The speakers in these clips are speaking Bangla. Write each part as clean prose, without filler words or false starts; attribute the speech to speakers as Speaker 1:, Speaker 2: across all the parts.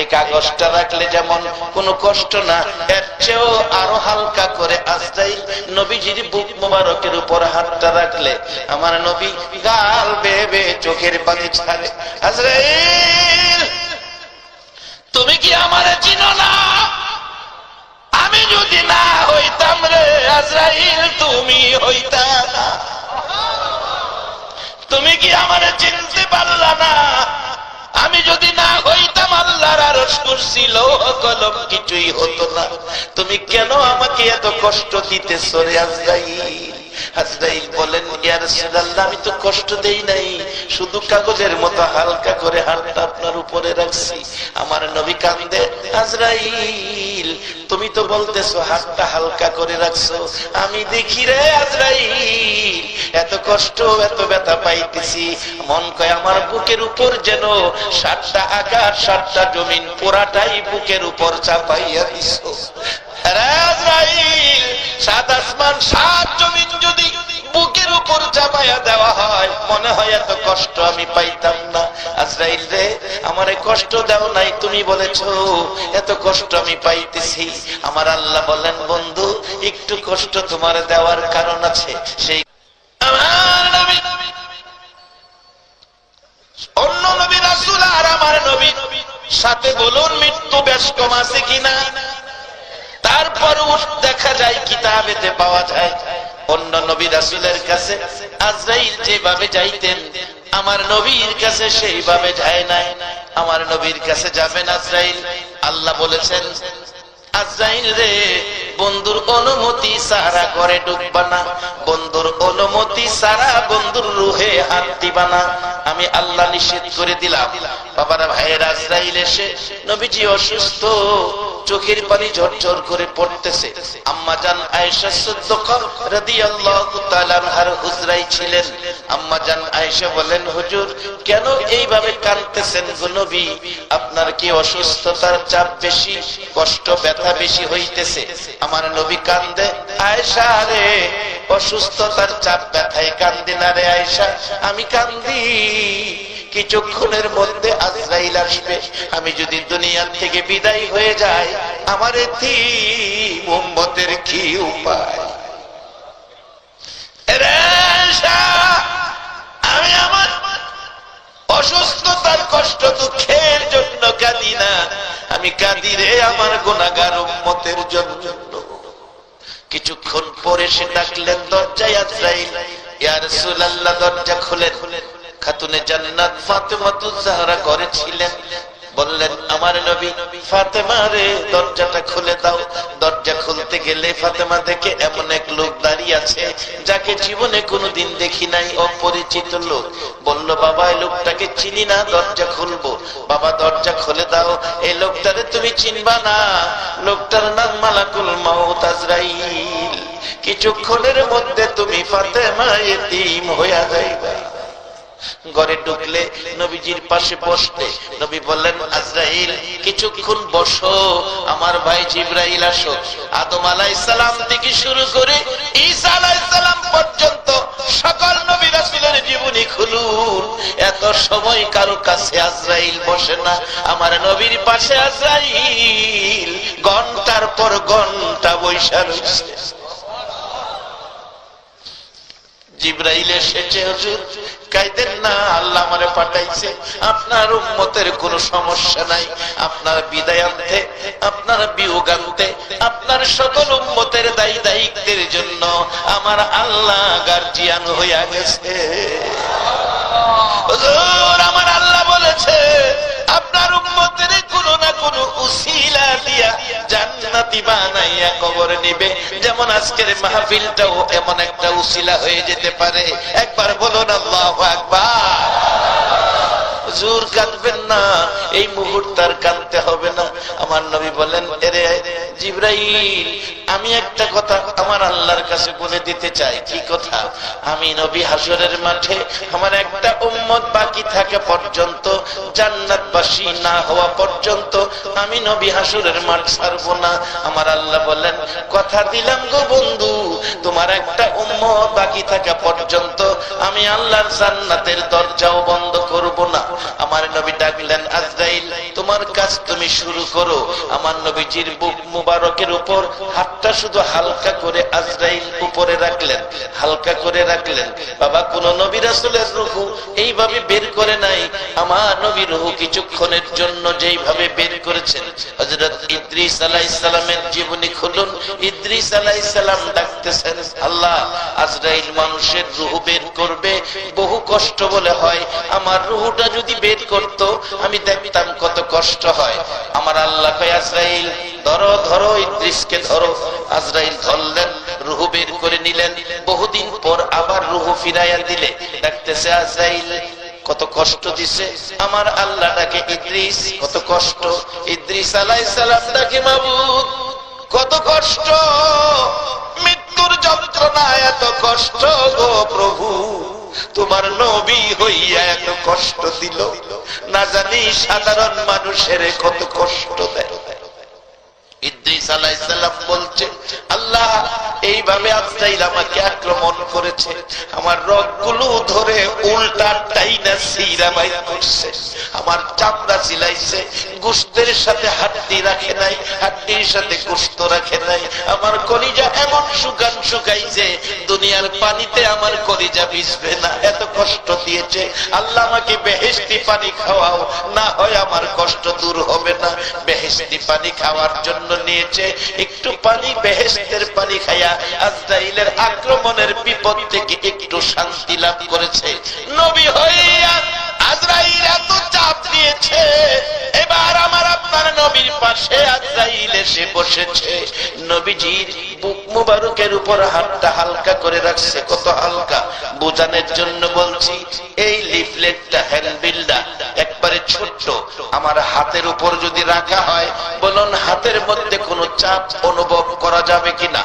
Speaker 1: এই কাগজটা রাখলে যেমন কোনো কষ্ট না, এর চেয়েও আরো হালকা করে আজরাইল নবীজির বুক মোবারকের উপর হাতটা রাখলে আমার নবী গাল বেয়ে বেয়ে চোখের পানি ছাড়ে। আজরাইল তুমি কি আমারে চিনো না? আমি যদি না হইতাম রে আজরাইল তুমি হইতা না। তুমি কি আমারে চিনতে পারলা না? আমি যদি না হইতাম আল্লাহর আরশ কুরসি লৌহ কলম কিছুই হতো না। তুমি কেন আমাকে এত কষ্ট দিতেছো রে আজরাইল? আজরাইল বলেন ইয়া রাসূলুল্লাহ আমি তো কষ্ট দেই নাই, শুধু কাগজের মতো হালকা করে হাতটা আপনার উপরে রাখছি। আমার নবী কাঁদে, আজরাইল তুমি তো বলতেছো হাতটা হালকা করে রাখছো, আমি দেখি রে আজরাইল এত কষ্ট এত ব্যথা পাইতেছি, মন কয় আমার বুকের উপর যেন 7টা আকাশ 7টা জমিন পুরাটাই বুকের উপর চাপাইয়া দিছো। আজরাইল 7 আসমান 7 জমিন যদি বুকের উপর চাপাইয়া দেওয়া হয় মনে হয় এত কষ্ট আমি পাইতাম না। আজরাইল রে আমারে কষ্ট দাও নাই, তুমি বলেছো এত কষ্ট আমি পাইতেছি। আমার আল্লাহ বলেন বন্ধু একটু কষ্ট তোমার দেওয়ার কারণ আছে, সেই আমার নবী অন্য নবী রাসূল আর আমার নবী সাথে বলুন মৃত্যু বেশ কম আছে কিনা? তারপরও দেখা যায় কিতাবেতে পাওয়া যায় অন্য নবী রাসূলের কাছে আজরাইল যেভাবে যাইতেন আমার নবীর কাছে সেইভাবে যায় নাই। আমার নবীর কাছে যাবেন আজরাইল, আল্লাহ বলেছেন আজরাইল রে বন্ধুর অনুমতি ছাড়া ঘরে ঢুকবা না, বন্ধুর অনুমতি ছাড়া বন্ধুর রুহে হাত দিবা না, আমি আল্লাহ নিষেধ করে দিলাম। বাবারা ভাইয়েরা আজরাইল এসে নবীজি অসুস্থ, চোখের পানি ঝরঝর করে পড়তেছে। আম্মা জান আয়েশা সিদ্দিকা রাদিয়াল্লাহু তাআলা আনহার হুজরায় ছিলেন। আম্মা জান আয়েশা বলেন হুজুর কেন এইভাবে কাঁদতেছেন গো নবী? আপনার কি অসুস্থতার চাপ বেশি, কষ্ট ব্যথা বেশি হইতেছে? আমার নবী কান্দে, আয়েশা রে অসুস্থতার চাপ ব্যথায় কান্দি না রে আয়েশা, আমি কান্দি কিছুক্ষণের মধ্যে আজরাইল আসবে, আমি যদি দুনিয়া থেকে বিদায় হয়ে যাই আমার এতিম উম্মতের কি উপায়? আমি আমার অসুস্থতার কষ্ট দুঃখের জন্য কাঁদি না, আমি কাঁদি রে আমার গুনাহগার উম্মতের জন্য। কিছুক্ষণ পরে সে ডাকলেন দরজায় আজরাইল, ইয়া রাসূলুল্লাহ দরজা খুলেন। খাতুনে জান্নাত ফাতেমাতুজ জাহরা করেছিলেন, বললেন আমার নবী ফাতেমা রে দরজাটা খুলে দাও। দরজা খুলতে গেলে ফাতেমা দেখে এমন এক লোক দাঁড়িয়ে আছে যাকে জীবনে কোনোদিন দেখি নাই, অপরিচিত লোক। বলল বাবা এই লোকটাকে চিনি না, দরজা খুলবো। বাবা দরজা খুলে দাও, এই লোকটারে তুমি চিনবা না, লোকটার নাম মালাকুল মাউত আজরাইল। কিছুক্ষণের মধ্যে তুমি ফাতেমা এতিম হইয়া যাইবা। ঘরে ঢুকলে নবীজির পাশে বসতে নবী বললেন আজরাইল কিছুক্ষণ বসো, আমার ভাই জিবরাইল আসো। আদম আলাইহিস সালাম থেকে শুরু করে ঈসা আলাইহিস সালাম পর্যন্ত সকল নবী রাসূলের জীবনী খুলুন, এত সময় কারো কাছে আজরাইল বসে না। আমার নবীর পাশে আজরাইল ঘন্টার পর ঘন্টা বৈশা রয়েছে। জিবরাইল এসেছে, হুজুর কাইদেন না, আল্লাহ আমারে পাঠাইছে, আপনার উম্মতের কোনো সমস্যা নাই, আপনার বিদায় আনতে, আপনার বিয়োগ আনতে, আপনার সকল উম্মতের দায়ী দায়িত্বের জন্য আমার আল্লাহ গার্জিয়ান হইয়া গেছে। হুজুর আমার আল্লাহ বলেছে আপনার উম্মতের কোনো না কোনো উসিলা দিয়া জান্নাতি বানাইয়া কবর নিবে, যেমন আজকের মাহফিলটাও এমন একটা উসিলা হয়ে যেতে পারে। একবার বলুন আল্লাহু আকবার। হুজুর কাঁদবেন না, এই মুহূর্তে আর কাঁদতে হবে না। আমার নবী বলেন এরে জিবরাইল আমি একটা কথা আমার আল্লাহর কাছে বলে দিতে চাই। কি কথা? আমি নবী হাসরের মাঠে আমার একটা উম্মত বাকি থাকে পর্যন্ত, জান্নাতবাসী না হওয়া পর্যন্ত আমি নবী হাসরের মাঠ ছাড়বো না। আমার আল্লাহ বলেন, কথা দিলাম গো বন্ধু, তোমার একটা উম্মত বাকি থাকা পর্যন্ত আমি আল্লাহর জান্নাতের দরজাও বন্ধ করব না। আমার নবী ডাকলেন, আজরাইল তোমার কাজ তুমি শুরু করো। আমার নবীজির বুক মুবারকের উপর হাতটা শুধু হালকা করে আজরাইল উপরে রাখলেন, হালকা করে রাখলেন। বাবা, কোন নবী রাসূলের রূহ এইভাবে বের করে নাই। আমার নবী রূহ কিছুক্ষণের জন্য যেইভাবে বের করেছেন। হযরত ইদ্রিস আলাইহিস সালামের জীবনী খুলুন। ইদ্রিস আলাইহিস সালাম ডাকতেছেন, আল্লাহ আজরাইল মানুষের রূহ বের করবে, বহু কষ্ট বলে হয়। আমার রূহটা যদি বের করত আমি দেখতাম কত কষ্ট হয়। আমার আল্লাহ কয়, আজরাইল ধরো ধরো, ইদ্রিসকে ধরো। আজরাইল ধরলেন, রূহ বের করে নিলেন। বহুদিন পর আবার রূহ ফিরাইয়া দিলে ডাকতেছে, আজরাইল কত কষ্ট দিছে। আমার আল্লাহ ডাকে, ইদ্রিস কত কষ্ট। ইদ্রিস আলাইহিস সালাম ডাকে, মাবুদ কত কষ্ট, মৃত্যুর যন্ত্রণা এত কষ্ট গো প্রভু, তোমার নবী হইয়া এত কষ্ট দিল, না জানি সাধারণ মানুষের কত কষ্ট দেয়। ইদ্রিস আলাইহিস সালাম বলছে, আল্লাহ এইভাবে আজরাইল আমাকে আক্রমণ করেছে, আমার রগগুলো ধরে উল্টা টাইনা সিরা বাইর করছে, আমার চামড়া ছিলাইছে, গোশতের সাথে হাড্ডি রাখে নাই, হাড্ডির সাথে গোশত রাখে নাই। আমার কলিজা এমন শুকান শুকাইছে, দুনিয়ার পানিতে আমার কলিজা ভিজবে না, এত কষ্ট দিয়েছে। আল্লাহ আমাকে বেহেশতি পানি খাওয়াও, না হয় আমার কষ্ট দূর হবে না। বেহেশতি পানি খাওয়ার জন্য নিয়েছে, একটু পানি বেহেশতের পানি খাইয়া আজরাইলের আক্রমণের বিপদ থেকে একটু শান্তি লাভ করেছে। নবী হইয়া আজরাইল এত চাপ দিয়েছে, এবার আমার আপনার নবীর পাশে আজরাইল এসে বসেছে। নবীজির বুক মুবারকের উপর হাতটা হালকা করে রাখছে। কত হালকা বোঝানোর জন্য বলছি। এই লিফলেটটা, হ্যান্ডবিলটা একবারে ছোট্ট, আমার হাতের উপর যদি রাখা হয়, বলুন হাতের মধ্যে কোনো চাপ অনুভব করা যাবে কিনা,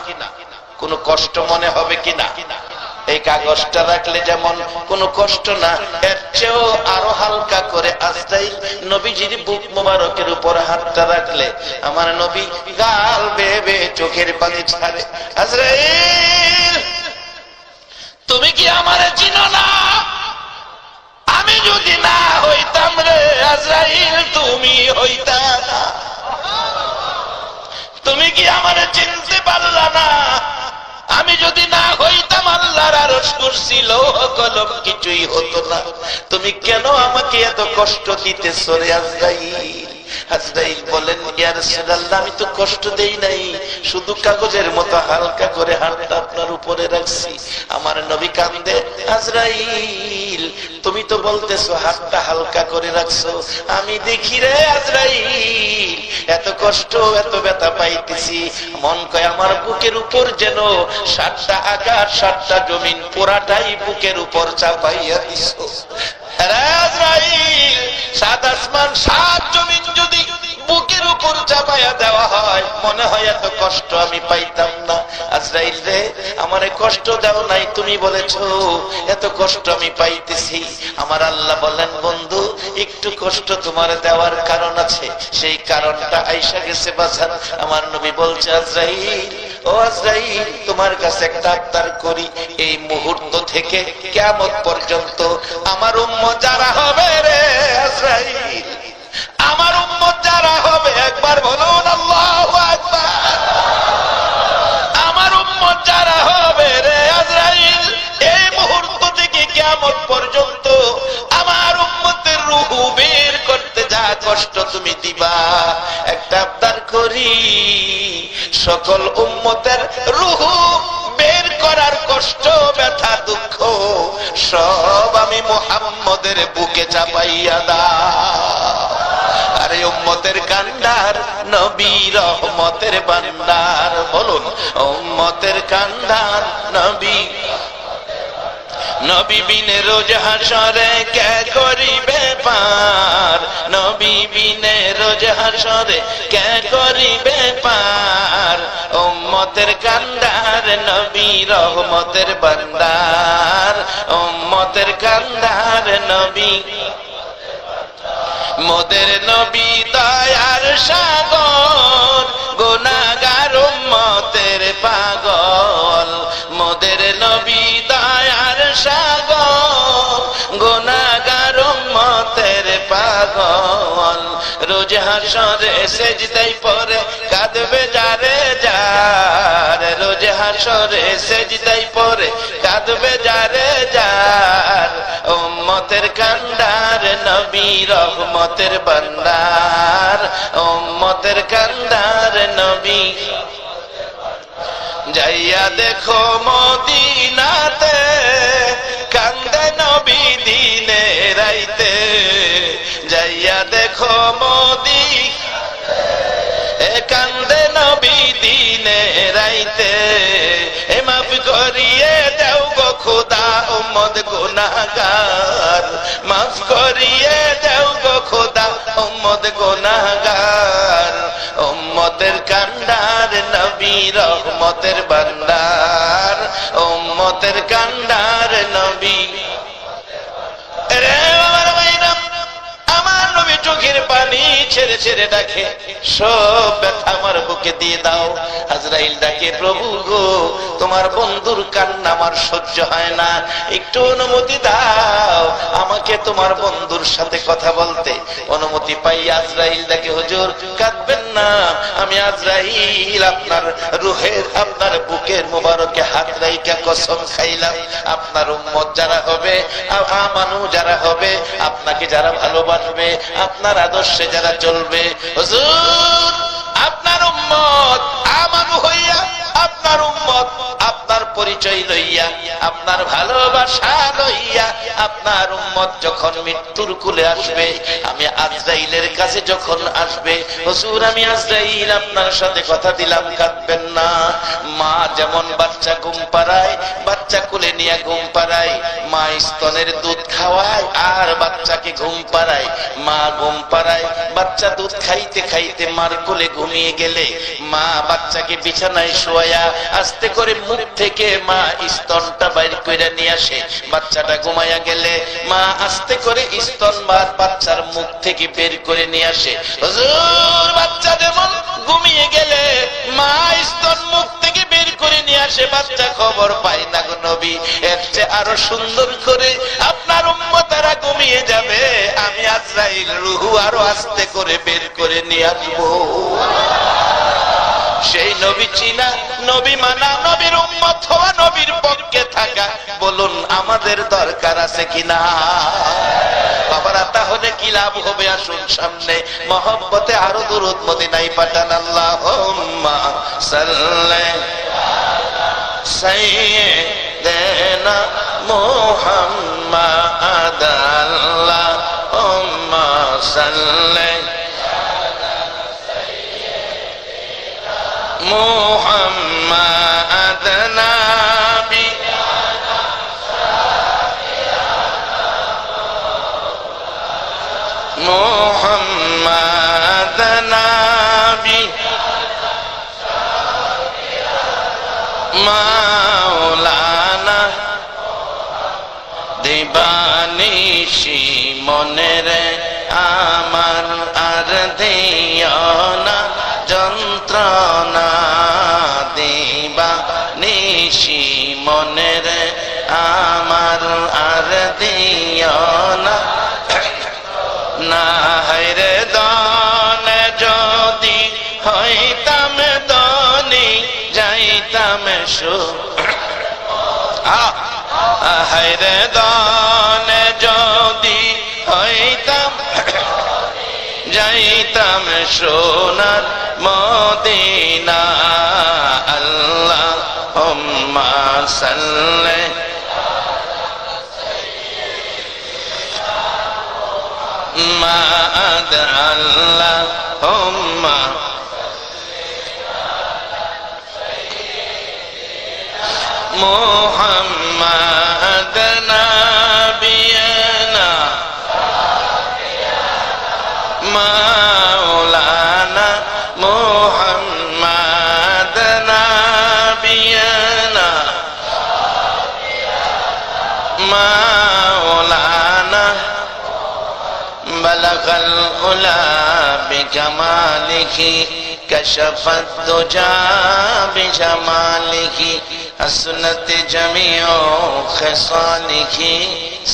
Speaker 1: কোনো কষ্ট মনে হবে কিনা? এই কাগজটা রাখলে যেমন কোনো কষ্ট না, এর চেয়েও আরো হালকা করে আজরাইল নবীজির বুক মোবারকের উপর হাতটা রাখলে আমার নবী গাল বেয়ে বেয়ে চোখের পানি ছাড়ে। আজরাইল তুমি কি আমারে চিনো না? আমি যদি না হইতাম রে আজরাইল, তুমি হইতা না। তুমি কি আমারে চিনতে পারলা না? আমি যদি না হইতাম আল্লাহর আরশ কুরসি লৌহ কলম কিছুই হতো না। তুমি কেন আমাকে এত কষ্ট দিতেছো রে আজরাইল? আজরাইল বলেন, ইয়া রাসূলুল্লাহ আমি তো কষ্ট দেই নাই, শুধু কাগজের মতো হালকা করে হাতটা আপনার উপরে রাখছি। আমার নবী কান্দে, আজরাইল তুমি তো বলতেছো হাতটা হালকা করে রাখছো, আমি দেখি রে আজরাইল এত কষ্ট এত ব্যথা পাইতেছি, মন কয় আমার বুকের উপর যেন 7টা আকাশ 7টা জমিন পুরাটাই বুকের উপর চাপাইয়া দিছো। আজরাইল 7 আসমান 7 জমিন যদি বুকের উপর চাপাইয়া দেওয়া হয়, মনে হয় এত কষ্ট আমি পাইতাম না। আজরাইল রে আমারে কষ্ট দাও নাই, তুমি বলেছো এত কষ্ট আমি পাইতেছি। আমার আল্লাহ বলেন, বন্ধু একটু কষ্ট তোমার দেওয়ার কারণ আছে, সেই কারণটা আইসা গেছে বাজার। আমার নবী বলছে, আজরাইল ও আজরাইল তোমার কাছে একটা আবদার করি, এই মুহূর্ত থেকে কিয়ামত পর্যন্ত আমার উম্মত যারা হবে রে আজরাইল, আমার উম্মত যারা হবে, একবার বলুন আল্লাহু আকবার, আমার উম্মত যারা হবে রে আজরাইল, এই মুহূর্ত থেকে কিয়ামত পর্যন্ত আমার উম্মতের রূহ বের করতে যা কষ্ট তুমি দিবা, একটা আবদার করি, সকল উম্মতের রূহ বের করার কষ্ট ব্যথা দুঃখ সব আমি মুহাম্মদের বুকে চাপাইয়া দাও। আরে উম্মতের কান্ডার নবী রহমতের ভান্ডার, বলুন উম্মতের কান্ডার নবী। নবী বিনে রোজ হাসরে কে করিবে পার, নবী বিনে রোজ হাসরে কে করিবে পার। উম্মতের কান্ডার নবী রহমতের ভান্ডার, উম্মতের কান্ডার নবী মোদের নবী দয়ার সাগর, গুনাহগার উম্মতের পাগল। মোদের নবী দয়ার সাগর, গুনাহগার উম্মতের পাগল। রোজ হাসরে সেজদায় পড়ে কাঁদবে যারে যার, রোজ হাসরে সেজদায় পড়ে কাঁদবে যারে যার। উম্মতের কান্ডার নবী রহমতের ভান্ডার, উম্মতের কান্ডার নবী। যাইয়া দেখো মদিনাতে কান্দে নবী দিনে রাইতে, যাইয়া দেখো মদিনাতে কান্দে নবী দিনে রাইতে। এ মাফ করিয়ে দাও গো খোদা উম্মত গুনাহগার, মাফ করিয়ে দাও গো খোদা উম্মত গুনাহগার। উম্মতের কান্ডার নবী রহমতের ভান্ডার, উম্মতের কান্ডার নবী। রে আমার ভাইরা, আমার নবী চোখের পানি ছেড়ে ছেড়ে ডাকে, সব ব্যথা আমার বুকে দিয়ে দাও। আজরাইল ডাকে, প্রভু গো তোমার বন্ধুর কান্না আমার সহ্য হয় না, একটু অনুমতি দাও আমাকে তোমার বন্ধুর সাথে কথা বলতে। অনুমতি পাই আজরাইল ডাকে, হুজুর কাঁদবেন না, আমি আজরাইল আপনার রুহের আপনার বুকের মোবারকে হাত রাইখা কসম খাইলাম, আপনার উম্মত যারা হবে, আমানু যারা হবে, আপনাকে যারা ভালোবাসবে, আপনার আদর্শে যারা চলবে, হুজুর আপনার উম্মত আমানু হইয়া, আপনার উম্মত আপনার পরিচয় লইয়া, আপনার ভালোবাসা লইয়া, আপনার উম্মত যখন মৃত্যুর কুলে আসবে, আমি আজরাইলের কাছে যখন আসবে, হুজুর আমি আজরাইল আপনার সাথে কথা দিলাম, কাঁদবেন না। মা যেমন বাচ্চা ঘুম পাড়ায়, বাচ্চা কুলে নিয়ে ঘুম পাড়ায়, মা স্তনের দুধ খাওয়ায় আর বাচ্চাকে ঘুম পাড়ায়, মা ঘুম পাড়ায়, বাচ্চা দুধ খাইতে খাইতে মার কোলে ঘুমিয়ে গেলে মা বাচ্চাকে বিছানায় শোয়া আস্তে করে মুখ থেকে মা স্তনটা বাইর করে নিয়ে আসে। বাচ্চাটা ঘুমাইয়া গেলে মা আস্তে করে স্তন বাচ্চার মুখ থেকে বের করে নিয়ে আসে। হুজুর বাচ্চা যেমন ঘুমিয়ে গেলে মা স্তন মুখ থেকে বের করে নিয়ে আসে, বাচ্চা খবর পায় না গো নবী, এর চেয়ে আরো সুন্দর করে আপনার উম্মতেরা ঘুমিয়ে যাবে, আমি আজরাইল রুহু আরো আস্তে করে বের করে নিয়ে আসবো। সেই নবী চিনা, নবী মানা, নবীর উম্মত হওয়া, নবীর পক্ষে থাকা, বলুন আমাদের দরকার আছে কিনা? বাবারা তাহলে কি লাভ হবে? আসুন সামনে মহব্বতে আরো দুরূদ মদিনায় পাঠান। আল্লাহুম্মা সাল্লি সাইয়্যিদানা মুহাম্মাদ, আল্লাহুম্মা সাল্লি মুহাম্মাদ নবী মুহাম্মাদ নবী মাওলানা দিবানিশি মনের আমার আর দিও না যন্ত্রণা, দিবানিশি মনের আমার আর দিও না। না হায়রে দানে যদি হইতাম দনি যাইতাম হায়রে দানে যদি হইতাম যাইতাম সোনার মদিনা। আল্লাহুম্মা সাল্লি মা'আদ, আল্লাহুম্মা মুহাম্মাদ বালাগাল উলা বিকামালিহি কাশাফাত দুজা বিজামালিহি হাসনাত জামিউ খিসালিহি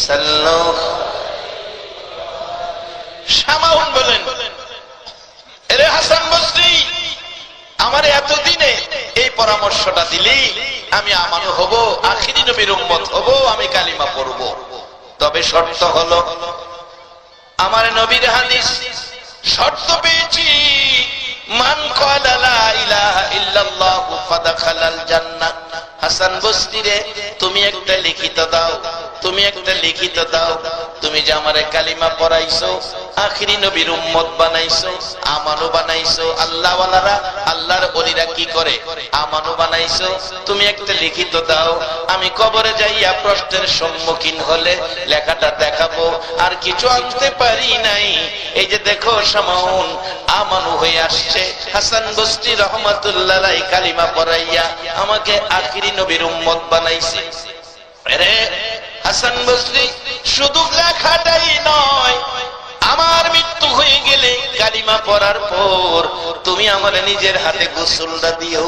Speaker 1: সাল্লাল্লাহু। শামাউন বলেন, এরে হাসান বসরি, আমার এতদিনে এই পরামর্শটা দিলি, আমি আমানু হব, আখিরি নবীর উম্মত হব, আমি কালিমা পড়ব। তবে শর্ত হলো, আমার নবীর হাদিস শর্ত পেয়েছি, মান ক্বালা লা ইলাহা ইল্লাল্লাহু ফাদাখালাল জান্নাহ। হাসান বসরি রে, তুমি একটা লিখিত দাও, তুমি একটা লিখিত দাও, তুমি যে আমারে কালিমা পড়াইছো, আখিরি নবীর উম্মত বানাইছো, আমানু বানাইছো। আল্লাহ ওয়ালারা, আল্লাহর ওলিরা কি করে? আমানু বানাইছো। তুমি একটা লিখিত দাও, আমি কবরে যাইয়া প্রশ্নের সম্মুখীন হলে লেখাটা দেখাবো। আর কিছু আনতে পারি নাই, এই যে দেখো শামাউন আমানু হয়ে আসছে। হাসান বসরি রহমাতুল্লাহ আলাইহি কালিমা পড়াইয়া আমাকে আখিরি নবীর উম্মত বানাইছে। আরে হাসান বসরি, শুধু লেখাটাই নয়, আমার মৃত্যু হয়ে গেলে কালিমা পড়ার পর তুমি আমার নিজের হাতে গোসলটা দিও।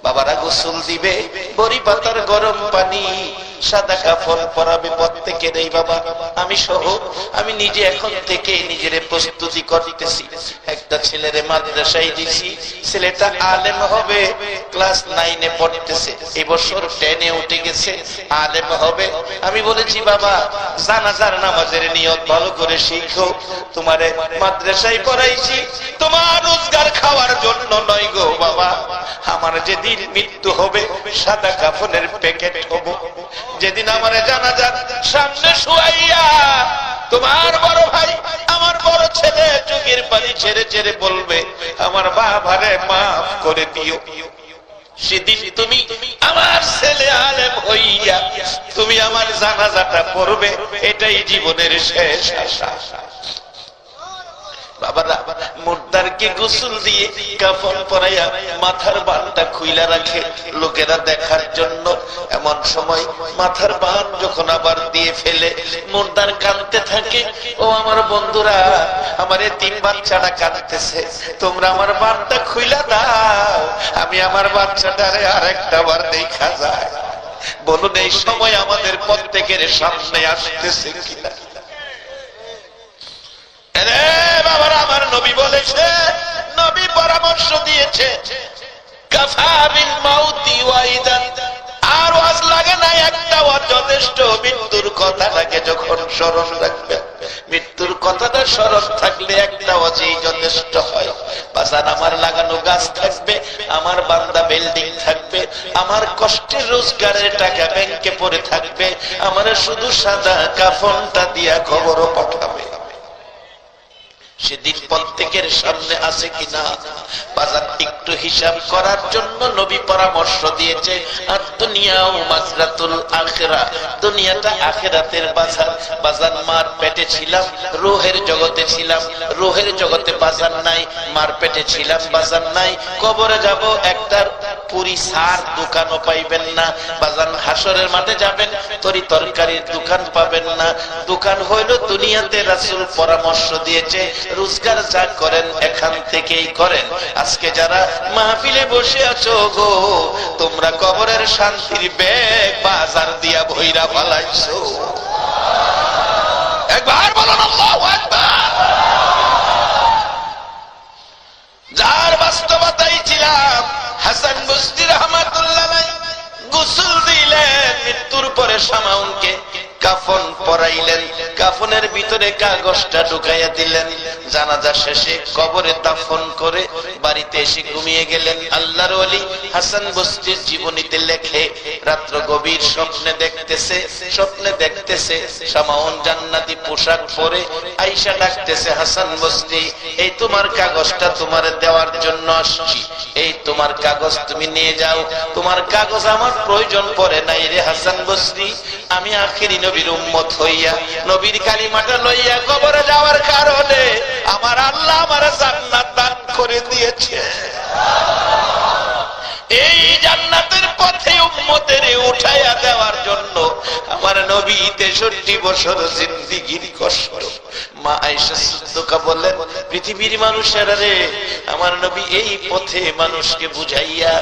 Speaker 1: বাবারা গোসল দিবে, বড়ি পাতার গরম পানি, সাদা কাফন পরাবে প্রত্যেকের। এই বাবা, আমি সহ আমি নিজে এখন থেকে নিজের প্রস্তুতি করতেছি। একটা ছেলেরে মাদ্রাসায় দিছি, ছেলেটা আলেম হবে, ক্লাস 9 এ পড়তেছে, এই বছর 10 এ উঠে গেছে, আলেম হবে। আমি বলেছি, বাবা জানাজার নামাজের নিয়ত ভালো করে শিখো, তোমারে মাদ্রাসায় পড়াইছি তোমার রোজগার খাওয়ার জন্য নয় গো বাবা। আমার যেদিন মৃত্যু হবে, সাদা কাফনের প্যাকেট হব। যেদিন আমার জানাজার সামনে শুয়াইয়া তোমার বড় ভাই, আমার বড় ছেলে চোখের পানি ছেড়ে ছেড়ে বলবে, আমার বাবারে মাফ করে দিও। সেদিন তুমি আমার ছেলে আলেম হইয়া তুমি আমার জানাজাটা পড়বে, এটাই জীবনের শেষ আশা। বাবারা, মুর্দারকে গোসল দিয়ে কাফন পরাইয়া মাথার বানটা খুইলা রাখে লোকেরা দেখার জন্য। এমন সময় মাথার বান যখন আবার দিয়ে ফেলে, মুর্দার কাঁদতে থাকে। ও আমার বন্ধুরা, আমার এতিম বাচ্চাটা কাঁদতেছে, তোমরা আমার বানটা খুইলা দাও, আমি আমার বাচ্চাটারে আরেকটা বার দেখা যায়। বলুন, এই সময় আমাদের প্রত্যেকের সামনে আসতেছে কিনা? বাবার, আমার নবী বলেছে, নবী পরামর্শ দিয়েছে, কাফা বিল মাউতি ওয়াইদান, আর ওয়াজ লাগে না একটা ওয়াজ যথেষ্ট। মৃত্যুর কথাটাকে যখন স্মরণ রাখবে, মৃত্যুর কথাটা স্মরণ থাকলে একটা ওয়াজই যথেষ্ট হয়। বাজান, আমার লাগানো গাছ থাকবে, আমার বান্দা বিল্ডিং থাকবে, আমার কষ্টের রোজগারের টাকা ব্যাংকে পড়ে থাকবে, আমার শুধু সাদা কাফনটা দিয়া খবরও পাঠাবে। সেদিন প্রত্যেকের সামনে আছে কিনা বাজার একটু হিসাব করার জন্য নবী পরামর্শ দিয়েছে। আর দুনিয়াও মাজরাতুল আখিরা, দুনিয়াটা আখিরাতের বাজার। বাজার মার পেটে ছিলাম, রূহের জগতে ছিলাম, রূহের জগতে বাজার নাই, মার পেটে ছিলাম, বাজার নাই। কবরে যাব, একটার পুরি সার দোকানও পাইবেন না। বাজার হাসরের মাঠে যাবেন, তরি তরকারির দোকান পাবেন না। দোকান হইল দুনিয়াতে। রাসূল পরামর্শ দিয়েছে, রোজগার যা করেন এখান থেকেই করেন। আজকে যারা মাহফিলে বসে আছো গো, তোমরা কবরের শান্তির ব্যাগ বাজার দিয়া ভইরা ফালাইছো। একবার বলুন আল্লাহু আকবার। যার বাস্তবতাই ছিলাম, হাসান বসরি রাহমাতুল্লাহ আলাইহি গোসল দিলেন, মৃত্যুর পরে শামাউনকে কাফন পরাইলেন, কাফনের ভিতরে কাগজটা ঢুকাইয়া দিলেন। জানাজা শেষে কবরে দাফন করে বাড়িতে এসে ঘুমিয়ে গেলেন। আল্লাহর ওলি হাসান বসরির জীবনীতে লেখে, রাত্র গভীর স্বপ্নে দেখতেছে শামাউন জান্নাতি পোশাক পরে আয়েশা ডাকতেছে, হাসান বসরি, এই তোমার কাগজটা তোমার দেওয়ার জন্য আসছি, এই তোমার কাগজ তুমি নিয়ে যাও। তোমার কাগজ আমার প্রয়োজন পড়ে নাই রে হাসান বসরি, আমি আখিরি নবীর উম্মত হইয়া নবীর কালিমাটা লইয়া কবরে যাওয়ার কারণে আমার আল্লাহ আমার জান্নাত দান করে দিয়েছে। এই জান্নাতের পথে উম্মতের উঠাইয়া দেওয়ার জন্য আমার নবী 63 বছর জিন্দেগীর কষ্ট। মা আয়েশা সিদ্দিকা বললেন, পৃথিবীর মানুষেরা রে, আমার নবী এই পথে মানুষকে বুঝাইয়া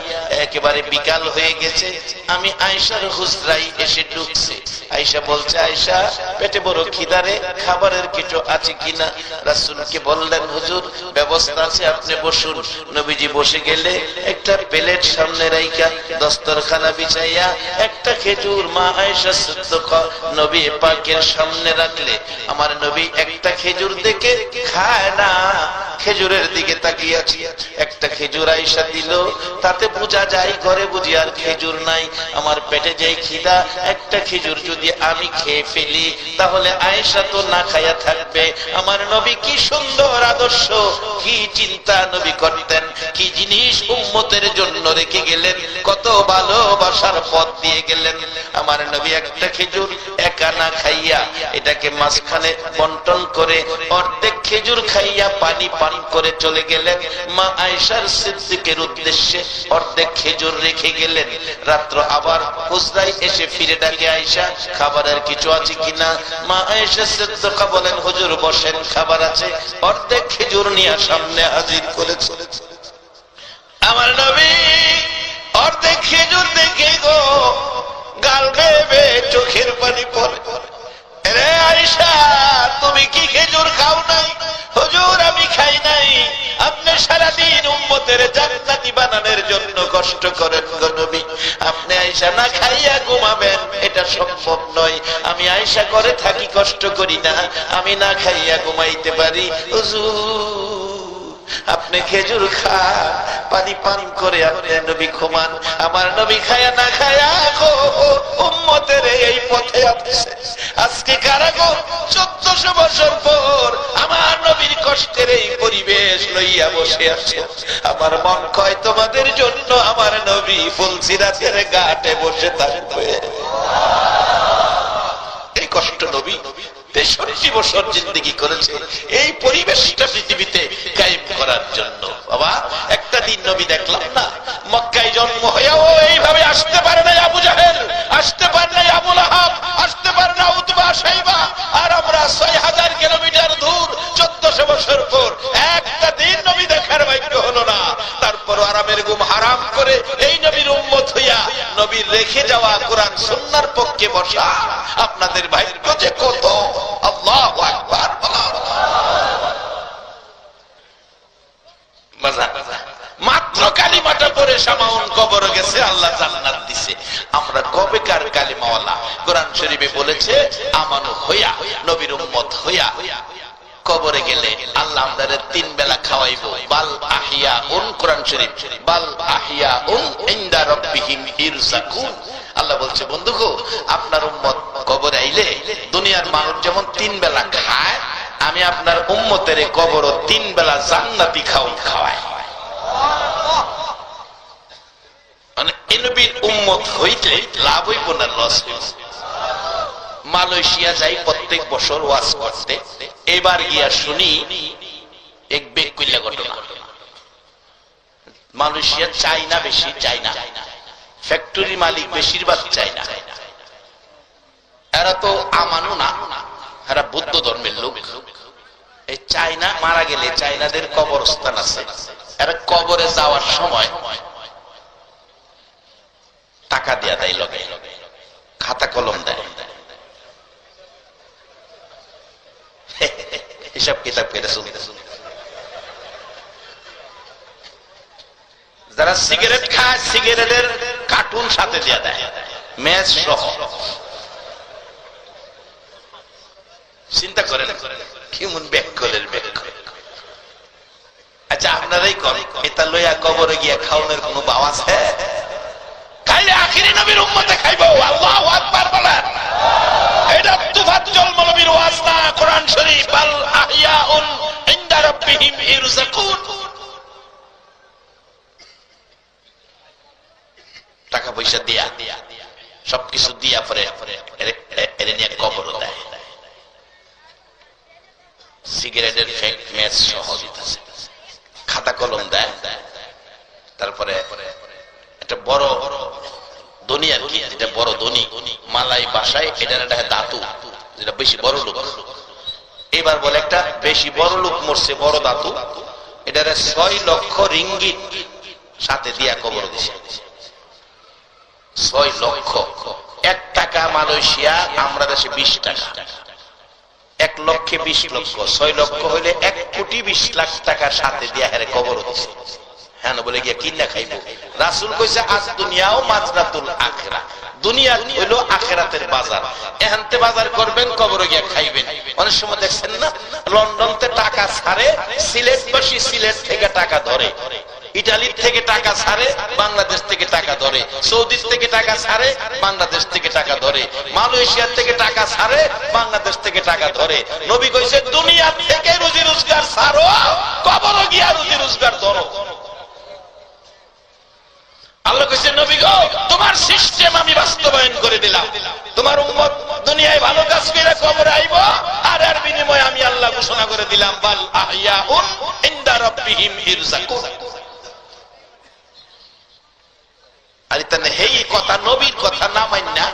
Speaker 1: একেবারে বিকাল হয়ে গেছে, আমি আয়েশার হুজরায় এসে ঢুকছি। আয়েশা বলছে, আয়েশা পেটে বড় খিদা রে, খাবারের কিছু আছে কিনা? রাসূলকে বললেন, হুজুর ব্যবস্থা আছে, আপনি বসুন। নবীজি বসে গেলে একটা প্লেট সামনে রাইখা দস্তরখানা বিছাইয়া একটা খেজুর মা আয়েশা সিদ্দিকা নবী পাকের সামনে রাখলে আমার নবী একটা খেজুর দেখে খায় না, খেজুরের দিকে তাকিয়ে আছে। একটা খেজুর আয়েশা দিল, তাতে বোঝা যায় ঘরে বুঝি আর খেজুর নাই। আমার পেটে যে খিদা, একটা খেজুর যদি আমি খেয়ে ফেলি তাহলে আয়েশা তো না খায়া থাকবে। আমার নবী কি সুন্দর আদর্শ, কি চিন্তা নবী করতেন, কি জিনিস উম্মতের জন্য রেখে গেলেন, কত ভালোবাসার পথ দিয়ে গেলেন। আমার নবী একটা খেজুর একা না খাইয়া এটাকে মাঝখানে বন্টন করে অর্ধেক খেজুর খাইয়া পানি পান করে চলে গেলেন। মা আয়েশার সিদ্দিকের উদ্দেশ্যে অর্ধেক খেজুর রেখে গেলেন। রাত্র আবার হুজরায় এসে ফিরে ডাকে, আয়েশা খাবারের কিছু আছে কিনা? মা আয়েশা সিদ্দিকা বলেন, হুজুর বসেন, খাবার আছে। অর্ধেক খেজুর নিয়ে সামনে হাজির করেছে। আমার নবী অর্ধেক খেজুর দেখে গো গাল বেয়ে চোখের পানি পড়ে। রে আয়েশা, তুমি কি খেজুর খাও নাই? হুজুর আমি খাই নাই। আপনি সারাদিন উম্মতের জান্নাতি বানানোর জন্য কষ্ট করেন গো নবী, আপনি আয়েশা না খাইয়া ঘুমাবেন এটা সম্ভব নয়। আমি আয়েশা করে থাকি, কষ্ট করি না, আমি না খাইয়া ঘুমাইতে পারি। হুজুর আপনি খেজুর খান, পানি পান করে আপনি নবী ঘুমান। আমার নবী খায়া না খায়া গো উম্মতের এই পথে আছে। আজকে কারা গো 1400 বছর পর আমার নবীর কষ্টের এই পরিবেশ লইয়া বসে আছে। আমার মন কয় তোমাদের জন্য আমার নবী ফুলসিরাতের ঘাটে বসে থাকবে। এই কষ্ট নবী 63 বছর জিন্দেগি করেছে এই পরিবেশটা পৃথিবীতে কায়েম করার জন্য। বাবা একটা দিন নবী দেখলাম না, মক্কায় জন্ম হয়েও এইভাবে আসতে পারে না আবু জাহেল, আসতে পারে না আবু লাহাব, আসতে পারে না উতবা শাইবা, আর আমরা 6000 কিলোমিটার দূর 1400 বছর পর একটা দিন নবী দেখার ভাগ্য হলো না। তারপর আরামের ঘুম হারাম করে এই নবীর উম্মত হইয়া নবীর রেখে যাওয়া কোরআন সুন্নাহর পক্ষে বসা আপনাদের ভাগ্য যে কত। আল্লাহু আকবার। মাত্র কালিমাটা পড়ে সামাউন কবর গেছে, আল্লাহ জান্নাত দিছে। আমরা কবেকার কালিমাওয়ালা? কোরআন শরীফে বলেছে আমানু হইয়া নবীর উম্মত হইয়া কবরে গেলে আল্লাহ আমাদের 3 বেলা খাওয়াইবো। বাল আহিয়াউন, কোরআন শরীফ, বাল আহিয়াউন ইনদা রাব্বিহিম ইরযাকুন। আল্লাহ বলছে বন্ধুগো, আপনার উম্মত কবরে আইলে দুনিয়ার মানুষ যেমন 3 বেলা খায়, আমি আপনার উম্মতের কবরও 3 বেলা জান্নাতি খাওয়াই। মানে নবীর উম্মত হইতে লাভ হইব না লস হইব? মালয়েশিয়া যাই প্রত্যেক বছর ওয়াজ করতে, এবার গিয়া শুনি এক বেকুইলা ঘটনা। মালয়েশিয়া চাইনা বেশি, চাইনা ফ্যাক্টরি মালিক বেশিরভাগ চাইনা। এরা তো আমানু না, এরা বুদ্ধ ধর্মের লোক। এই চাইনা মারা গেলে চাইনাদের কবরস্থান আছে, এরা কবরে যাওয়ার সময় টাকা দিয়া দেয়, লগে খাতা কলম দেয়, হিসাব কিতাব কেটে শুনতে। যারা সিগারেট খায় সিগারেটের কার্টুন সাথে দিয়ে দেয়, ম্যাচ সহ। চিন্তা করেন কেমন ব্যাকলের ব্যাক। আচ্ছা আপনারাই কর, এটা লইয়া কবরে গিয়া খাওয়ানোর কোন ভাব আছে? খাইলে আখিরি নবীর উম্মতে খাইবো। আল্লাহু আকবার বলেন। এটা তুফাজ্জল মৌলবীর ওয়াজ না, কোরআন শরীফ। বাল আহিয়াউন ইনদা রাব্বিহিম ইরযাকুন। টাকা পয়সা দিয়া সবকিছু দিয়া পরে এর নিয়ে কবর দেয়, সিগারেটের ফেক ম্যাচ সহ দিতেছে, খাতা কলম দেয়। তারপরে একটা বড় ধনী আর কি, যেটা বড় ধনী মালাই বাসায়, এটা একটা ধাতু যেটা বেশি বড় লোক। এবার বলে একটা বেশি বড় লোক মরছে, বড় ধাতু, এটারে 6 লক্ষ রিঙ্গিত সাথে দিয়া কবর দিছে। 6 লক্ষ। 1 টাকা মালয়েশিয়া, আমরা দেশে 20 টাকা। 1 লক্ষে 20 লক্ষ, 6 লক্ষ হইলে 1 কোটি 20 লাখ টাকার সাথে দিয়া হেরে কবর দিছে। হ্যাঁ বলে গিয়া কিনা খাইব। রাসূল কইছে আজ দুনিয়াও মাজরাতুল আখিরা, দুনিয়া হইল আখিরাতের বাজার। এখানতে বাজার করবেন, কবরে গিয়া খাইবেন। অনেক সময় দেখছেন না, লন্ডনতে টাকা ছাড়ে, সিলেটবাসী সিলেট থেকে টাকা ধরে, ইটালির থেকে টাকা ছাড়ে, বাংলাদেশ থেকে টাকা ধরে, সৌদি থেকে টাকা ছাড়ে, বাংলাদেশ থেকে টাকা ধরে, মালয়েশিয়া থেকে টাকা ছাড়ে, বাংলাদেশ থেকে টাকা ধরে। নবী কইছে দুনিয়া থেকে রুজি রোজগার ছাড়ো, কবরে গিয়া রুজি রোজগার ধরো। আল্লাহ কইছে নবী গো, তোমার সিস্টেম আমি বাস্তবায়ন করে দিলাম। তোমার উম্মত দুনিয়ায় ভালো কাজ করে কবরে আইব, আর এর বিনিময়ে আমি আল্লাহ ঘোষণা করে দিলাম বাল আহইয়াউন ইনদা রাব্বিহিম ইরযাকুন। আর তাহলে এই কথা নবীর কথা না মাইন্না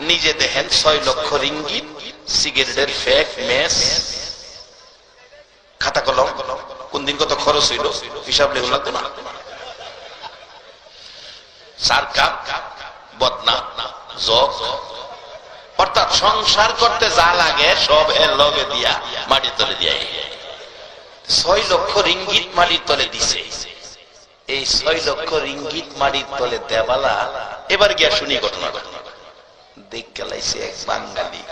Speaker 1: নিজে দেখেন 6 লক্ষ রিঙ্গিত, সিগারেটের ফেক, মেস, খাতা কলম, কোন দিন কত খরচ হইল হিসাব লেখা লাগতো না। সারকাপ, বদনা, জগ, অর্থাৎ সংসার করতে যা লাগে সব এর লগে দিয়া মাটির তলে দিয়া 6 লক্ষ রিঙ্গিত মাটির তলে দিছে। এই 6 লক্ষ রিঙ্গিত মাটির তলে দেবালা। এবার গিয়া শুনি ঘটনা। দেখে লাইছে এক বাঙালি,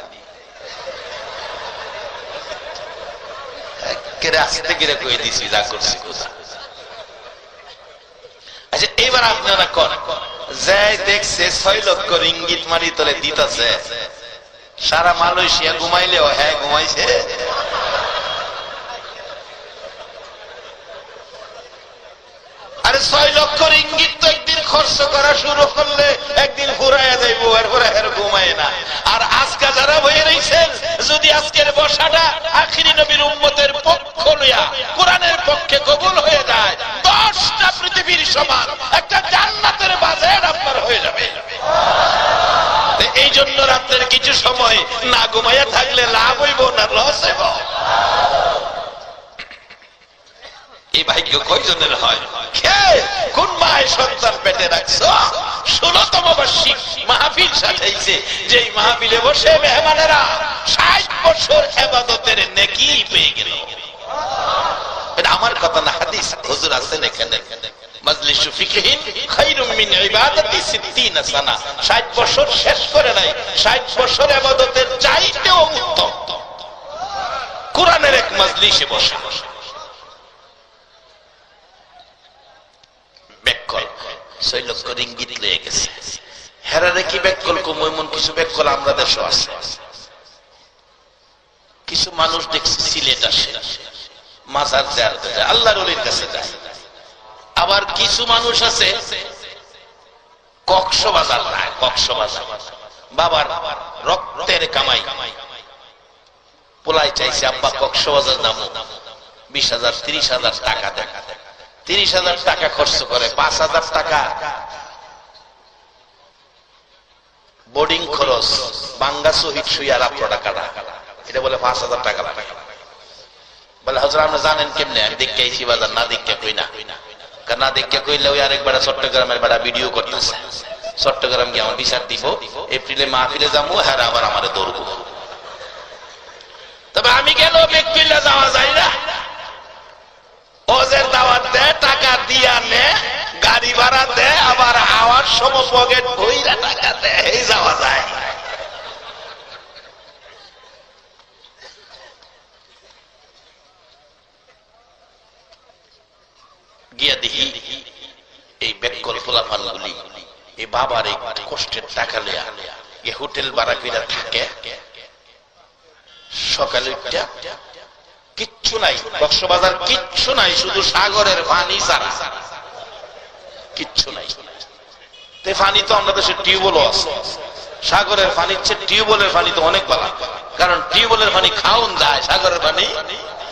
Speaker 1: আস্তে করে কয়ে দিছি যা করছি কোথা। আচ্ছা এবার আপনারা কোন যাই দেখছে 6 লক্ষ রিঙ্গিত মাটির তলে দিতেছে, সারা মালয়েশিয়া ঘুমাইলেও হ্যাঁ ঘুমাইছে। আরে 6 লক্ষ রিঙ্গিত তো একদিন খরচ করা শুরু করলে একদিন ফুরাইয়া যাইব, এরপরে আর ঘুমায় না। আর আজকে যারা হয়ে রয়েছেন, যদি আজকের বসাটা আখিরি নবীর উম্মতের পক্ষ লইয়া কোরআনের পক্ষে কবুল হয়ে যায়, 10টা পৃথিবীর সমান একটা জান্নাতের বাজেট আপনার হয়ে যাবে। এই জন্য রাতের কিছু সময় না ঘুমাইয়া থাকলে লাভ হইব না লস হইব? এই ভাগ্য কয়জনের হয়? কোন মায়ের সন্তান পেটে রাখছো? 16তম বার্ষিক মাহফিল সাজাইছে, যেই মাহফিলে বসে মেহমানেরা 60 বছর ইবাদতের নেকি পেয়ে গেল। এটা আমার কথা না, হাদিস। হুজুর আছেন এখানে, মাজলিসু ফিকহিন খায়রুম মিন ইবাদাতি 60 সানা। 60 বছর শেষ করে নাই, 60 বছর ইবাদতের চাইতেও উত্তম কোরআনের এক মাজলিসে বসে। বেকল 6 লক্ষ রিঙ্গিত লয়ে গেছে। হেরারে কি বেকল কম, এমন কিছু বেকল আমরা দেশে আছে। কিছু মানুষ দেখছি সিলেট আসে, মাজার জিয়ারতে যায়, আল্লাহর ওলির কাছে যায়। আবার কিছু মানুষ আছে কক্সবাজার যায়, কক্সবাজার বাবার রক্তের কামাই, পোলাই চাইছে আব্বা কক্সবাজার নামো, 20,000 30,000 টাকা দেয়। 30,000 টাকা খরচ করে, 5,000 টাকা বোর্ডিং খরচ, বাঙ্গা শহীদ সুইয়ার আপনারা কাটা, এটা বলে 5,000 টাকা লাগে। বলে হুজুর আপনি জানেন কেমনে? আমি দেখে আইছি বাজার, না দেখে কই না, না দেখে কইলে ওই আরেকবার চট্টগ্রামের বেড়া ভিডিও করতেছে, চট্টগ্রাম গিয়ে আমার বিচার দিব, এপ্রিলে মাহফিলে যাবো, হ্যাঁ আবার আমার দৌড়ব। তবে আমি কেন ব্যক্তিলে যাওয়া যায় না? ওদের দাওয়াত দেয়, টাকা দিয়া নে, গাড়ি ভাড়া দেয়, আবার আওয়ার সময় পকেট ভইরা টাকা দেয়, এই যাওয়া যায়। গিয়া দেখি এই বেকল ফুলাফান গুলি এই বাবার এই কষ্টের টাকা লইয়া এই হোটেল ভাড়া করে থাকে। সকালে কিচ্ছু নাই, কক্সবাজার কিচ্ছু নাই, শুধু সাগরের পানি ছাড়া কিচ্ছু নাই। পানি তো আমাদের দেশে টিউবওয়েলও আছে, সাগরের পানির চেয়ে টিউবওয়েলের পানি তো অনেক ভালো, কারণ টিউবওয়েলের পানি খাওন যায়, সাগরের পানি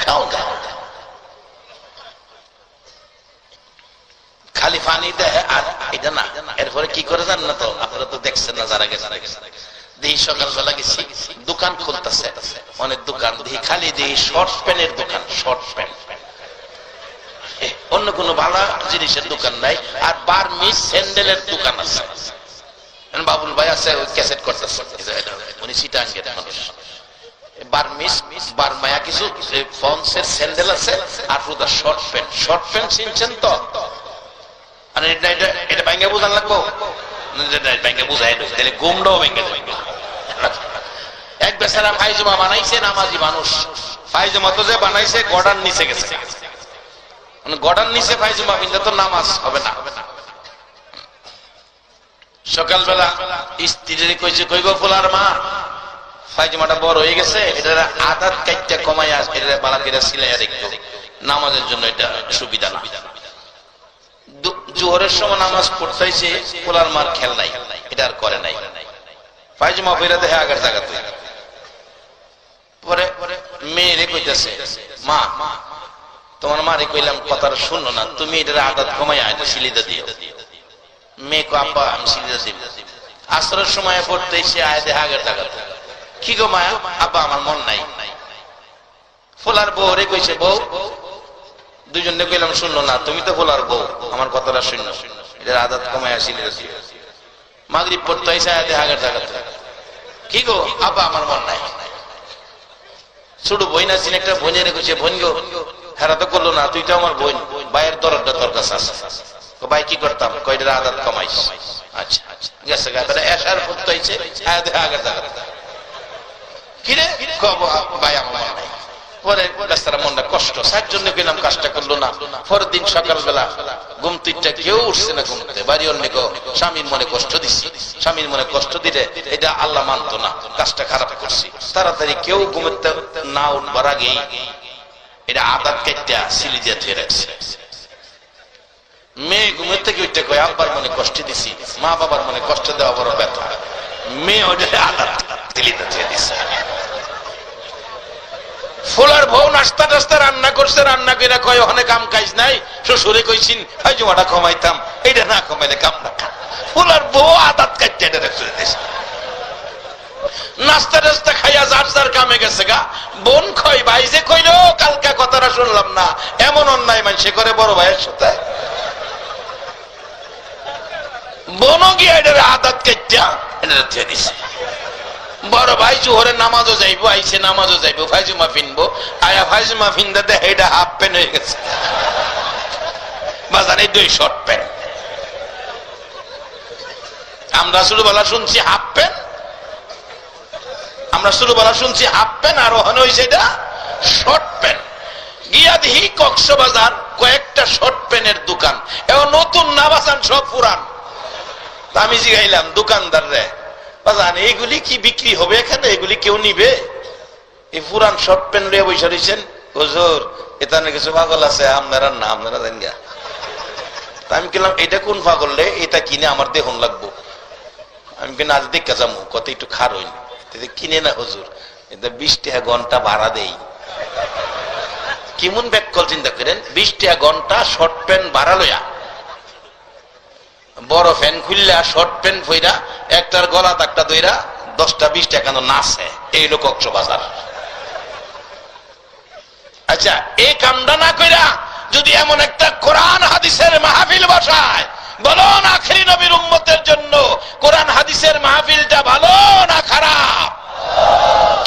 Speaker 1: খাওন যায়। খালি পানি দেয় আর এটা না। এরপরে কি করে জান না, তো আপনারা তো দেখছেন না যারা গেছে। দেখি সকালবেলা গেছি, দোকান খুলতেছে, অনেক দোকান দেখি, খালি দেখি শর্ট প্যান্টের দোকান, শর্ট প্যান্ট, অন্য কোনো ভালো জিনিসের দোকান নাই। আর বার্মিজ স্যান্ডেলের দোকান আছে। বাবুল ভাই আছে, ওই ক্যাসেট করতেছে, উনি চিটাঙ্গের মানুষ। বার্মিজ বার্মায়া কিছু ফন্সের স্যান্ডেল আছে, আর পুরো শর্ট প্যান্ট। শর্ট প্যান্ট চিনছেন তো? এটা ব্যাঙ্গে বোঝান লাগবো, ব্যাঙ্গে বুঝাই তাহলে গুমটাও ব্যাঙ্গে। এক বেচারা ফাইজমা বানাইছে, নামাজি মানুষ। ফাইজমা তো যে বানাইছে গড়ার নিচে গেছে, গড়ার নিচে ফাইজমা পিনতে তো নামাজ হবে না। সকালবেলা স্ত্রী কইছে, কই গো ফুলার মা, ফাইজমাটা বড় হয়ে গেছে, এটা আদাত কাইটটা কমাইয়া এটা বালা করে সিলাইয়া দেখতো, নামাজের জন্য এটা সুবিধা না। জোহরের সময় নামাজ পড়তেছে, ফুলার মার খেল নাই, এটা আর করে নাই। ফাইজমা ফিরে দেখে আগের জায়গাতে। পরে মেয়েরে কইতেছে, মা তোমার মারে কইলাম কথাটা শুনো না, তুমি এটার আদাত কমাইয়া এটা সিলিদা দিও। মেয়ে কো আব্বা আমি সিলিদা দিব। আসরের সময় পড়তে এসে আয় দেখে আগের জায়গাতে। কি গো মায়া? আব্বা আমার মন নাই। ফুলার বউ রে কইছে, বউ দুজনে কইলাম শুনলো না, তুমি তো ফুলার বউ, আমার কথাটা শুনো, এটার আদাত কমায় আসিল। মাগরিব পড়তে আইসা আগের জায়গাতে। কি গো? আব্বা আমার মন নাই। ছোট বই না ছিল একটা, বোনের কইছে, বোন গো হেরা তো করলো না, তুই তো আমার বোন, ভাইয়ের দরদটা তোর কাছে আছে। ভাই কি করতাম? কয়টার আদাত কমাইস। আচ্ছা গেছে গা এসার পড়তে আইছে আগের জায়গাতে। কিরে ভাই আমার মন নাই। পরে বেচারা মনটা কষ্ট, সার জন্য গেলাম, কাজটা করলো না। পরের দিন সকালবেলা ঘুম তুইটা কেউ উঠছে না ঘুমতে, বাড়ি অনেক স্বামীর মনে কষ্ট দিচ্ছি। স্বামীর মনে কষ্ট দিলে এটা আল্লাহ মানতো না, কাজটা খারাপ করছি। তাড়াতাড়ি কেউ ঘুমতে না উঠবার আগেই এটা আদাত কেটে সিলি দিয়ে ধুয়ে রাখছে। মেয়ে ঘুমের থেকে উঠতে কয়, আব্বার মনে কষ্ট দিছি, মা বাবার মনে কষ্ট দেওয়া বড় ব্যথা। মেয়ে ওটা আদাত দিলিতে ধুয়ে দিচ্ছে। ফুলার বউ নাস্তা টাস্তা রান্না করছে, রান্না করে কয় ওখানে কাম কাজ নাই, শ্বশুরে কইছিন ফাইজমাটা কমাইতাম, এইটা না কমাইলে কাম না। ফুলার বউ আদাত কাটতে এটা রেখে দিয়েছে। নাস্তা টাস্তা খাইয়া যার যার কামে গেছে গা। বোন কই, ভাই যে কইলো কালকে কথাটা শুনলাম না, এমন অন্যায় মানুষে করে বড় ভাইয়ের সাথে। বোনও গিয়ে এটার আদাত কাটতে এটা রেখে দিছে। বড় ভাই জোহরে নামাজও যাইবো, আইসে নামাজও যাইবো, ফাইজুমা ফিনবো, আয়া ফাইজুমা ফিনতে দেখে এটা হাফ প্যান্ট হয়ে গেছে। বাজারে দুই শর্ট প্যান্ট। আমরা ছোটবেলা শুনছি হাফ প্যান্ট, আমরা ছোটবেলা শুনছি হাফ প্যান্ট, আর ওখানে হয়েছে এটা শর্ট প্যান্ট। গিয়া দেখি কক্সবাজার কয়েকটা শর্ট প্যান্টের দোকান, এবং নতুন না বাসান, সব পুরান। আমি জিগাইলাম দোকানদার রে, এইগুলি কি বিক্রি হবে এখানে? এগুলি কেউ নিবে? এই পুরান শর্ট প্যান্ট লিয়ে বসে রয়েছেন। হুজুর এখানে কিছু পাগল আছে, আপনারা না, আপনারা জান গা। আমি বললাম এটা কোন পাগল রে, এটা কিনে আমার দেখুন লাগবো। আমি কিনা আজ দেখা যাবো, কত একটু খার হইনি, কিনে না হুজুর, এটা 20 টাকা ঘন্টা ভাড়া দেই। কেমন ব্যাককল চিন্তা করেন, 20 টাকা ঘন্টা শর্ট প্যান্ট ভাড়া লইয়া, বড় ফ্যান খুললা শর্ট প্যান্ট ফইরা একটার গলা দাগটা দইরা 10-20 টাকা নাচে। এই লোক কক্সবাজার। আচ্ছা এই কামটা না কইরা যদি এমন একটা কোরআন হাদিসের মাহফিল বসায়, বলুন আখিরি নবীর উম্মতের জন্য কোরআন হাদিসের মাহফিলটা ভালো না খারাপ?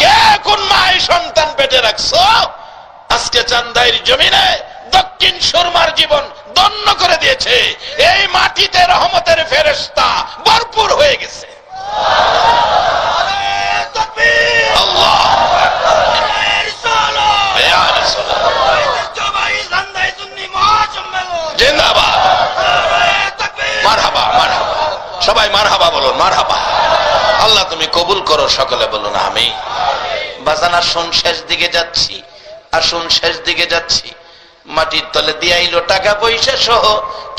Speaker 1: কে কোন মায়ের সন্তান পেটে রাখছো? আজকে চান্দাইর জমিনে দক্ষিণ সুরমার জীবন ধন্য করে দিয়েছে। এই মাটিতে রহমতের ফেরেশতা ভরপুর হয়ে গেছে। সবাই মারহাবা বলুন, মারহাবা। আল্লাহ তুমি কবুল করো, সকলে বলুন আমিন। বাজান আসুন শেষ দিকে যাচ্ছি, আসুন শেষ দিকে যাচ্ছি। মাটির তলে দিয়ে আইলো টাকা পয়সা সহ,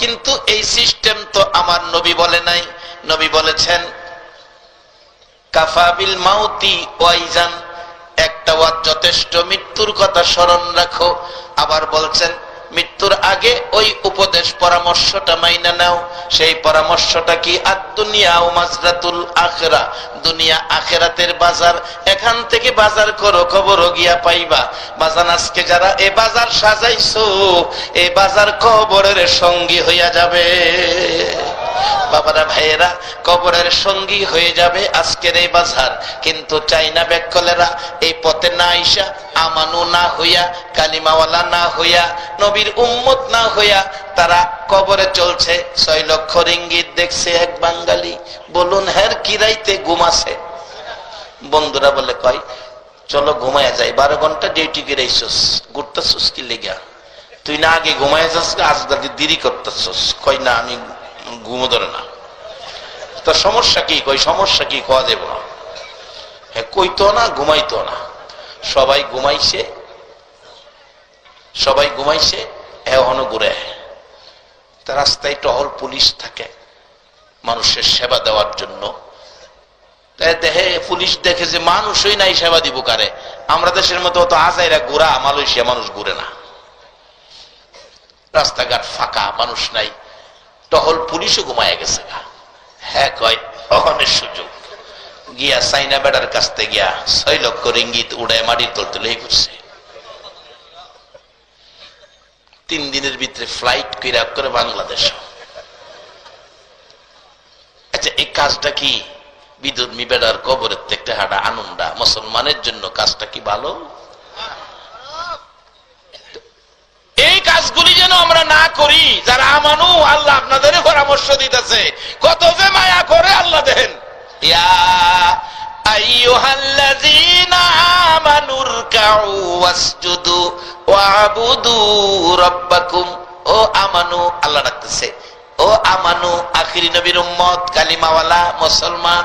Speaker 1: কিন্তু এই সিস্টেম তো আমার নবী বলে নাই। নবী বলেছেন কাফাবিল মাউতি ওয়াইজান, একটা ওয়াজ যথেষ্ট, মৃত্যুর কথা স্মরণ রাখো। আবার বলছেন মৃত্যুর আগে ওই উপদেশ উপদেশ পরামর্শটা মাইনা নাও। সেই পরামর্শটা কি? আদ-দুনিয়া ও মাজরাতুল আখিরা, দুনিয়া আখিরাতের বাজার, এখান থেকে বাজার করো, কবরও গিয়া পাইবা। বাজান আজকে যারা এ বাজার সাজাইছো, এই বাজার কবরের সঙ্গী হইয়া যাবে। বাবারা ভাইয়েরা, কবরের সঙ্গী হয়ে যাবে আজকের এই বাজার। কিন্তু চাইনা ব্যাকলেরা এই পথে না আইসা, আমানু না হইয়া, কালিমাওয়ালা না হইয়া, নবীর উম্মত না হইয়া তারা কবরে চলছে। 6 লক্ষ রিঙ্গিত দেখছে এক বাঙালি। বলুন হ্যার কি রাইতে ঘুম আছে? বন্ধুরা বলে কয় চলো ঘুমায়া যাই, 12 ঘন্টা ডিউটি করে আইসস, ঘুরতেছস কি লেগা? তুই না আগে ঘুমায় যাস, আজ দাদি দেরি করতেছস। কই না, আমি ঘুমো ধরে না। তো সমস্যা কি? কই সমস্যা কি? কোয়া দেব না। হ্যাঁ, কইতো না, ঘুমাইতো না। সবাই ঘুমাইছে, সবাই ঘুমাইছে, এখনো ঘুরে। তা রাস্তায় টহল পুলিশ থাকে মানুষের সেবা দেওয়ার জন্য। দেখে পুলিশ দেখে যে মানুষই নাই, সেবা দিব কারে? আমরা দেশের মতো অত আজাইরা ঘুরা, মালয়েশিয়া মানুষ ঘুরে না। রাস্তাঘাট ফাঁকা, মানুষ নাই, টহল পুলিশও ঘুমায় গেছে। হ্যাঁ কয় অহনের সুযোগ। গিয়া চাইনা বেড়ার কাছ থেকে গিয়া 6 লক্ষ রিঙ্গিত উড়ায় মাটির তল তুলে করছে। 3 দিনের ভিতরে ফ্লাইট করে বাংলাদেশ। আচ্ছা, এই কাজটা কি বিধর্মী বেড়ার কবরের থেকে হাঁটা আনন্দা মুসলমানের জন্য কাজটা কি ভালো? এই কাজগুলি যেন আমরা না করি। যারা আমানু, আল্লাহ আপনাদের পরামর্শ দিতেছে, কত যে মায়া করে আল্লাহ দেন। ইয়া আইয়ুহাল্লাযীনা আমানুরকাউ ওয়াসজুদু ওয়াবুদু রাব্বাকুম। ও আমানু, আল্লাহ ডাকতেছে, ও আমানু, আখিরি নবীর উম্মত, কালিমাওয়ালা মুসলমান।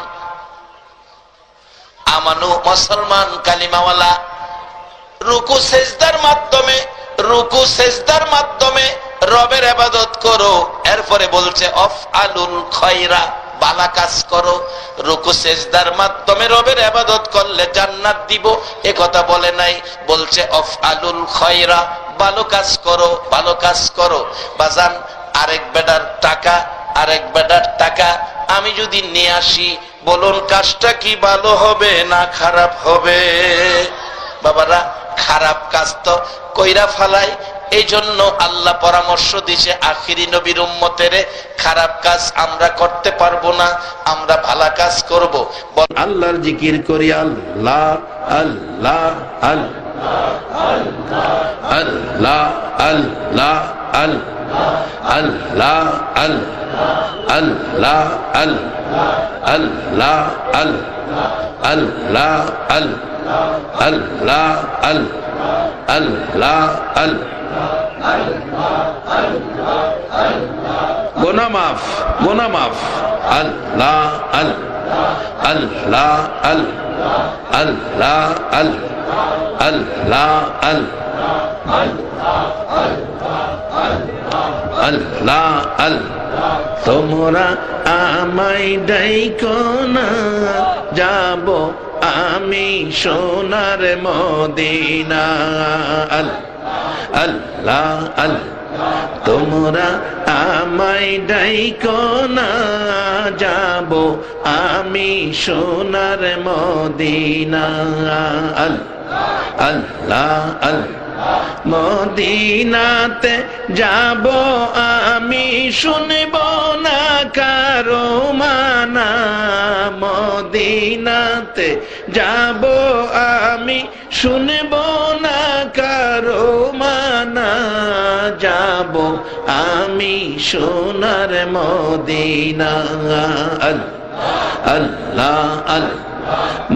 Speaker 1: আমানু মুসলমান, কালিমাওয়ালা। রুকু সেজদার মাধ্যমে রবের ইবাদত করো। এরপরে বলছে আফআলুল খায়রা, ভালো কাজ করো। রুকু সেজদার মাধ্যমে রবের ইবাদত করলে জান্নাত দিব, এ কথা বলে নাই। বলছে আফআলুল খায়রা, ভালো কাজ করো, ভালো কাজ করো। বাজান, আরেক বেটার টাকা আমি যদি নিয়ে আসি, বলুন কাজটা কি ভালো হবে না খারাপ হবে? বাবারা, খারাপ কাজ তো কইরা ফালাই। এই জন্য আল্লাহ পরামর্শ দিছে আখিরি নবীর উম্মতের, খারাপ কাজ আমরা করতে পারবো না, আমরা ভালো কাজ করব। আল্লাহর জিকির করি, আল্লাহ আল্লাহ আল্লাহ আল্লাহ আল্লাহ আল্লাহ আল্লাহ আল্লাহ আল্লাহ আল্লাহ আল্লাহ গুনাহ মাফ আল্লাহ আল্লাহ আল্লাহ আল্লাহ আল্লাহ তোমরা আমায় ডাইকো না, যাব আমি সোনার মদিনা। আল্লাহ তোমরা আমায় ডাইকো না, যাব আমি সোনার মদিনা। আল্লাহ মদিনাতে যাব আমি, শুনব না কারো মানা। মদিনাতে যাব আমি, শুনব না কারো মানা। যাব আমি সোনার মদিনা। আল্লাহ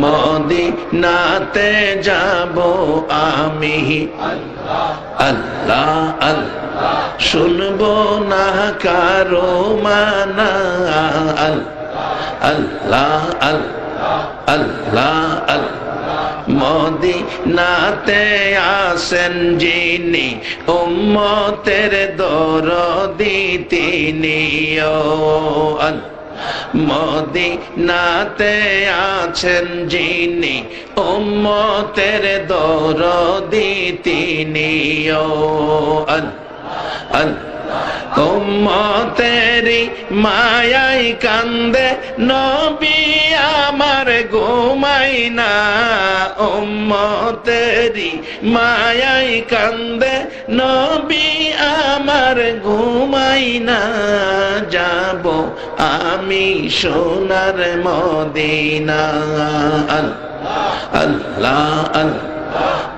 Speaker 1: মদিনাতে যাব আমি, আল্লাহ শুনবো না কারো মানা। আল্লাহ আল্লাহ মদিনাতে আসেন যিনি, উম্মতের দরদি তিনি। মদিনাতে আছেন যিনি, উম্মতের দরদি তিনি।
Speaker 2: উম্মতেরি মায়াই কান্দে নবী আমার ঘুমাই না, উম্মতেরি মায়াই কান্দে নবী আমার ঘুমাই না, যাব আমি সোনার মদিনা। আল্লাহ আল্লাহ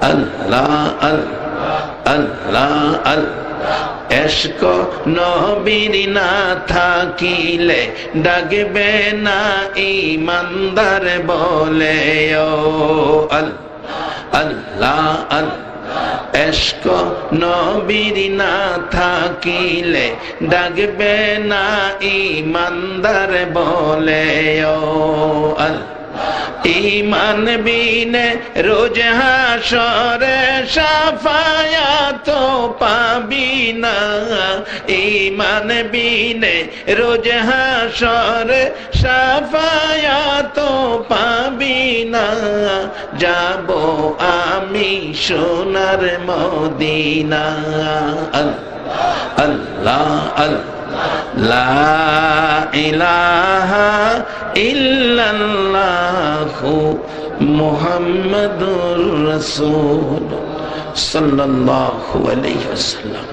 Speaker 2: আল্লাহ আল্লাহ আল্লাহ, এশক নবীর না থাকিলে ডাকবে না ঈমানদার বলে। ও আল্লাহ আল্লাহ, এশক নবীর না থাকিলে ডাকবে না ঈমানদার বলে। ও আল্লাহ, ঈমান বিনে রোজ হাশরে শাফায়াত পাবি না, ঈমান বিনে রোজ হাশরে শাফায়াত পাবি না, যাব আমি সোনার মদিনা। আল্লাহ আল্লাহ লা ইলাহা ইল্লাল্লাহু মুহাম্মাদুর রাসূলুল্লাহ সাল্লাল্লাহু আলাইহি ওয়াসাল্লাম।